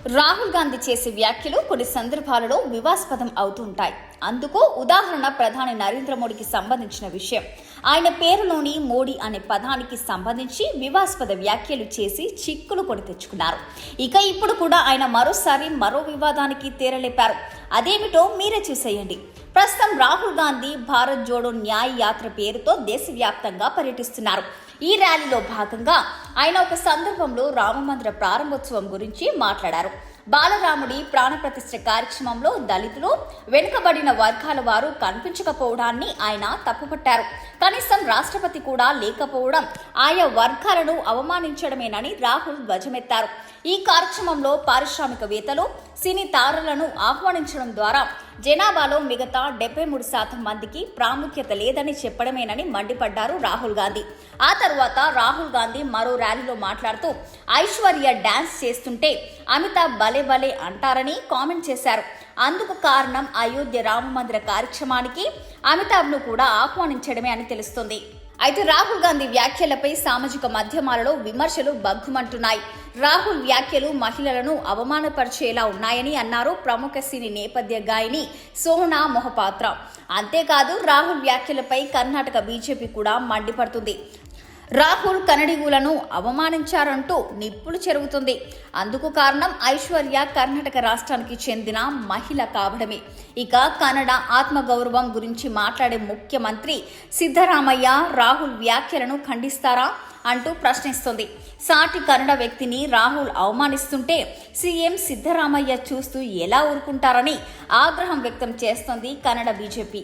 రాహుల్ గాంధీ చేసే వ్యాఖ్యలు కొన్ని సందర్భాలలో వివాదాస్పదం అవుతుంటాయి. అందుకు ఉదాహరణ ప్రధాని నరేంద్ర మోడీకి సంబంధించిన విషయం. ఆయన పేరులోని మోడీ అనే పదానికి సంబంధించి వివాదాస్పద వ్యాఖ్యలు చేసి చిక్కులు కొని తెచ్చుకున్నారు. ఇక ఇప్పుడు కూడా ఆయన మరోసారి మరో వివాదానికి తెరలేపారు. అదేమిటో మీరే చూసేయండి. ప్రస్తుతం రాహుల్ గాంధీ భారత్ జోడో న్యాయ్ యాత్ర పేరుతో దేశవ్యాప్తంగా పర్యటిస్తున్నారు. ఈ ర్యాలీలో భాగంగా ఆయన ఒక సందర్భంలో రామమందిర ప్రారంభోత్సవం గురించి మాట్లాడారు. బాలరాముడి ప్రాణప్రతిష్ఠ కార్యక్రమంలో దళితులు, వెనుకబడిన వర్గాల వారు కనిపించకపోవడాన్ని ఆయన తప్పుపట్టారు. కనీసం రాష్ట్రపతి కూడా లేకపోవడం ఆయా వర్గాలను అవమానించడమేనని రాహుల్ ధ్వజమెత్తారు. ఈ కార్యక్రమంలో పారిశ్రామికవేత్తలు, సినీ తారలను ఆహ్వానించడం ద్వారా జనాభాలో మిగతా 73% మందికి ప్రాముఖ్యత లేదని చెప్పడమేనని మండిపడ్డారు రాహుల్ గాంధీ. ఆ తర్వాత రాహుల్ గాంధీ మరో ర్యాలీలో మాట్లాడుతూ ఐశ్వర్య డాన్స్ చేస్తుంటే అమితాబ్ భలే భలే అంటారని కామెంట్ చేశారు. అందుకు కారణం అయోధ్య రామమందిర కార్యక్రమానికి అమితాబ్ను కూడా ఆహ్వానించడమే అని తెలుస్తుంది. అయితే రాహుల్ గాంధీ వ్యాఖ్యలపై సామాజిక మాధ్యమాలలో విమర్శలు బగ్గుమంటున్నాయి. రాహుల్ వ్యాఖ్యలు మహిళలను అవమానపరిచేలా ఉన్నాయని అన్నారు ప్రముఖ సినీ నేపథ్య గాయని సోనా మొహపాత్ర. అంతేకాదు రాహుల్ వ్యాఖ్యలపై కర్ణాటక బీజేపీ కూడా మండిపడుతుంది. రాహుల్ కన్నడిగులను అవమానించారంటూ నిప్పులు చెరుగుతుంది. అందుకు కారణం ఐశ్వర్య కర్ణాటక రాష్ట్రానికి చెందిన మహిళ కావడమే. ఇక కన్నడ ఆత్మగౌరవం గురించి మాట్లాడే ముఖ్యమంత్రి సిద్ధరామయ్య రాహుల్ వ్యాఖ్యలను ఖండిస్తారా అంటూ ప్రశ్నిస్తుంది. సాటి కన్నడ వ్యక్తిని రాహుల్ అవమానిస్తుంటే సీఎం సిద్ధరామయ్య చూస్తూ ఎలా ఊరుకుంటారని ఆగ్రహం వ్యక్తం చేస్తోంది కన్నడ బీజేపీ.